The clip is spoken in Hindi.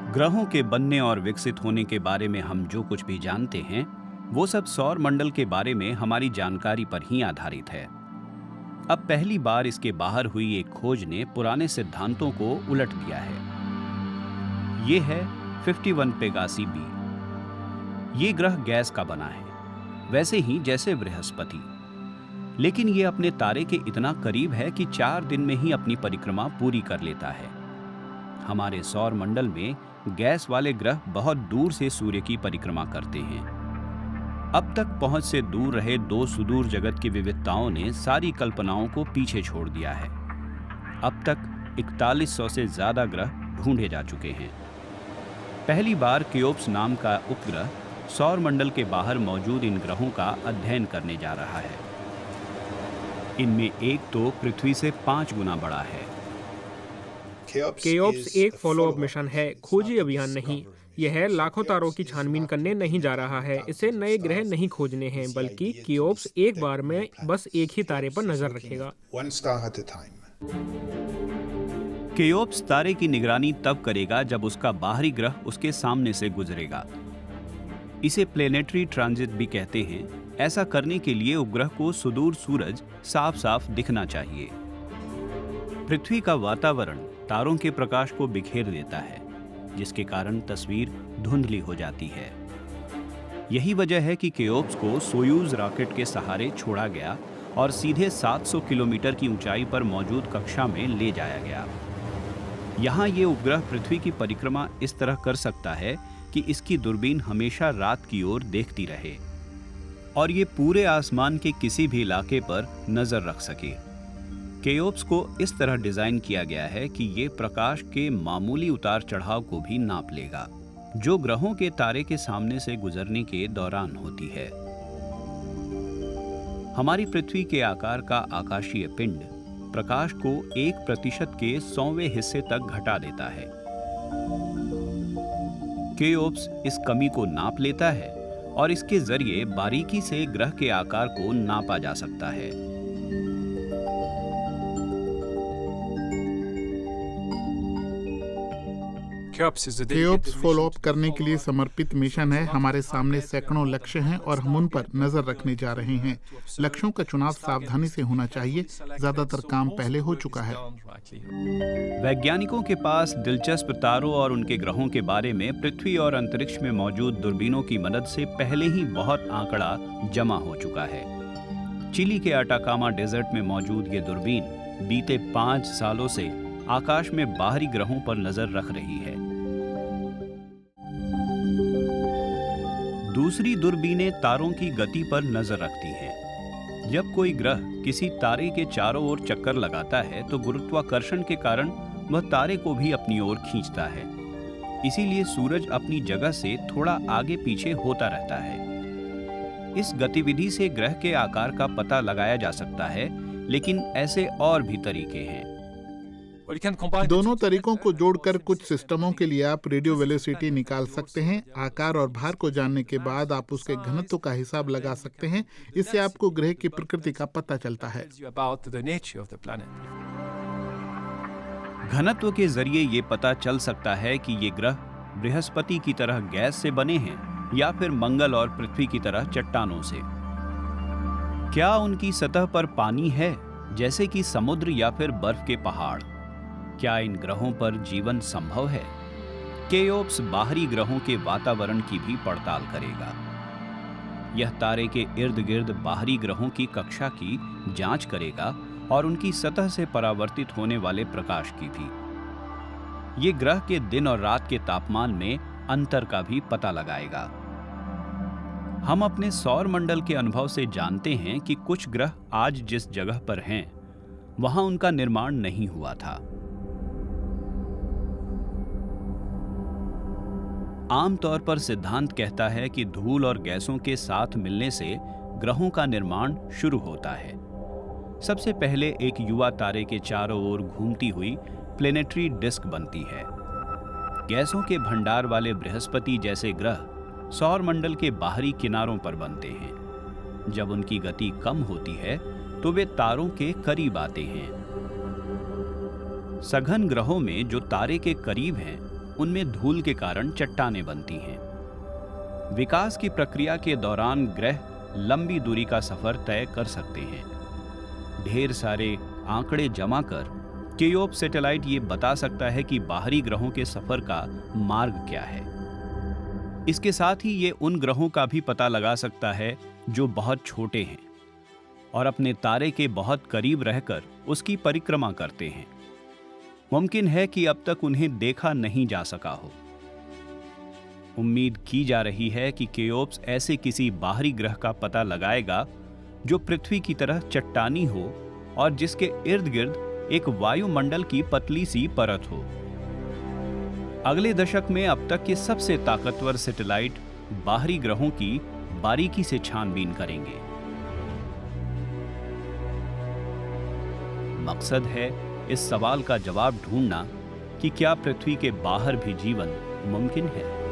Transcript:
ग्रहों के बनने और विकसित होने के बारे में हम जो कुछ भी जानते हैं, वो सब सौर मंडल के बारे में हमारी जानकारी पर ही आधारित है। अब पहली बार इसके बाहर हुई एक खोज ने पुराने सिद्धांतों को उलट दिया है। ये है 51 पेगासी बी। ये ग्रह गैस का बना है, वैसे ही जैसे बृहस्पति, लेकिन ये अपने तारे के इतना करीब है कि 4 दिन में ही अपनी परिक्रमा पूरी कर लेता है। हमारे सौर मंडल में गैस वाले ग्रह बहुत दूर से सूर्य की परिक्रमा करते हैं। अब तक पहुंच से दूर रहे दो सुदूर जगत की विविधताओं ने सारी कल्पनाओं को पीछे छोड़ दिया है। अब तक 4100 से ज्यादा ग्रह ढूंढे जा चुके हैं। पहली बार केओप्स नाम का उपग्रह सौर मंडल के बाहर मौजूद इन ग्रहों का अध्ययन करने जा रहा है। इनमें एक तो पृथ्वी से 5 गुना बड़ा है। केओप्स एक फॉलोअप मिशन है, खोजी अभियान नहीं। यह लाखों तारों की छानबीन करने नहीं जा रहा है। इसे नए ग्रह नहीं खोजने हैं, बल्कि केओप्स एक बार में बस एक ही तारे पर नजर रखेगा। केओप्स तारे की निगरानी तब करेगा जब उसका बाहरी ग्रह उसके सामने से गुजरेगा। इसे प्लेनेटरी ट्रांजिट भी कहते हैं। ऐसा करने के लिए उपग्रह को सुदूर सूरज साफ साफ दिखना चाहिए। पृथ्वी का वातावरण तारों के प्रकाश को बिखेर देता है, जिसके कारण तस्वीर धुंधली हो जाती है। यही वजह है कि केओप्स को सोयूज रॉकेट के सहारे छोड़ा गया और सीधे 700 किलोमीटर की ऊंचाई पर मौजूद कक्षा में ले जाया गया। यहाँ ये उपग्रह पृथ्वी की परिक्रमा इस तरह कर सकता है कि इसकी दूरबीन हमेशा रात की ओर देखती रहे और ये पूरे आसमान के किसी भी इलाके पर नजर रख सके। केओप्स को इस तरह डिजाइन किया गया है कि ये प्रकाश के मामूली उतार चढ़ाव को भी नाप लेगा, जो ग्रहों के तारे के सामने से गुजरने के दौरान होती है। हमारी पृथ्वी के आकार का आकाशीय पिंड प्रकाश को 1% के 100वें हिस्से तक घटा देता है। केओप्स इस कमी को नाप लेता है और इसके जरिए बारीकी से ग्रह के आकार को नापा जा सकता है। केओप्स फॉलोअप करने के लिए समर्पित मिशन है। हमारे सामने सैकड़ों लक्ष्य हैं और हम उन पर नजर रखने जा रहे हैं। लक्ष्यों का चुनाव सावधानी से होना चाहिए। ज्यादातर काम पहले हो चुका है। वैज्ञानिकों के पास दिलचस्प तारों और उनके ग्रहों के बारे में पृथ्वी और अंतरिक्ष में मौजूद दूरबीनों की मदद से पहले ही बहुत आंकड़ा जमा हो चुका है। चिली के अटाकामा डेजर्ट में मौजूद ये दूरबीन बीते 5 सालों से आकाश में बाहरी ग्रहों पर नजर रख रही है। दूसरी दूरबीनें तारों की गति पर नजर रखती हैं। जब कोई ग्रह किसी तारे के चारों ओर चक्कर लगाता है तो गुरुत्वाकर्षण के कारण वह तारे को भी अपनी ओर खींचता है। इसीलिए सूरज अपनी जगह से थोड़ा आगे पीछे होता रहता है। इस गतिविधि से ग्रह के आकार का पता लगाया जा सकता है, लेकिन ऐसे और भी तरीके हैं। दोनों तरीकों को जोड़कर कुछ सिस्टमों के लिए आप रेडियो वेलोसिटी निकाल सकते हैं। आकार और भार को जानने के बाद आप उसके घनत्व का हिसाब लगा सकते हैं। इससे आपको ग्रह की प्रकृति का पता चलता है। घनत्व के जरिए ये पता चल सकता है कि ये ग्रह बृहस्पति की तरह गैस से बने हैं या फिर मंगल और पृथ्वी की तरह चट्टानों से। क्या उनकी सतह पर पानी है, जैसे कि समुद्र या फिर बर्फ के पहाड़? क्या इन ग्रहों पर जीवन संभव है? केओप्स बाहरी ग्रहों के वातावरण की भी पड़ताल करेगा। यह तारे के इर्द गिर्द बाहरी ग्रहों की कक्षा की जांच करेगा और उनकी सतह से परावर्तित होने वाले प्रकाश की भी। ये ग्रह के दिन और रात के तापमान में अंतर का भी पता लगाएगा। हम अपने सौर मंडल के अनुभव से जानते हैं कि कुछ ग्रह आज जिस जगह पर हैं, वहां उनका निर्माण नहीं हुआ था। आमतौर पर सिद्धांत कहता है कि धूल और गैसों के साथ मिलने से ग्रहों का निर्माण शुरू होता है। सबसे पहले एक युवा तारे के चारों ओर घूमती हुई प्लेनेटरी डिस्क बनती है। गैसों के भंडार वाले बृहस्पति जैसे ग्रह सौर मंडल के बाहरी किनारों पर बनते हैं। जब उनकी गति कम होती है तो वे तारों के करीब आते हैं। सघन ग्रहों में जो तारे के करीब हैं, उनमें धूल के कारण चट्टानें बनती हैं। विकास की प्रक्रिया के दौरान ग्रह लंबी दूरी का सफर तय कर सकते हैं। ढेर सारे आंकड़े जमा कर केओप्स सैटेलाइट ये बता सकता है कि बाहरी ग्रहों के सफर का मार्ग क्या है। इसके साथ ही ये उन ग्रहों का भी पता लगा सकता है जो बहुत छोटे हैं और अपने तारे के बहुत करीब रहकर उसकी परिक्रमा करते हैं। मुमकिन है कि अब तक उन्हें देखा नहीं जा सका हो। उम्मीद की जा रही है कि केओप्स ऐसे किसी बाहरी ग्रह का पता लगाएगा जो पृथ्वी की तरह चट्टानी हो और जिसके इर्द गिर्द एक वायुमंडल की पतली सी परत हो। अगले दशक में अब तक के सबसे ताकतवर सैटेलाइट बाहरी ग्रहों की बारीकी से छानबीन करेंगे। मकसद है इस सवाल का जवाब ढूंढना कि क्या पृथ्वी के बाहर भी जीवन मुमकिन है।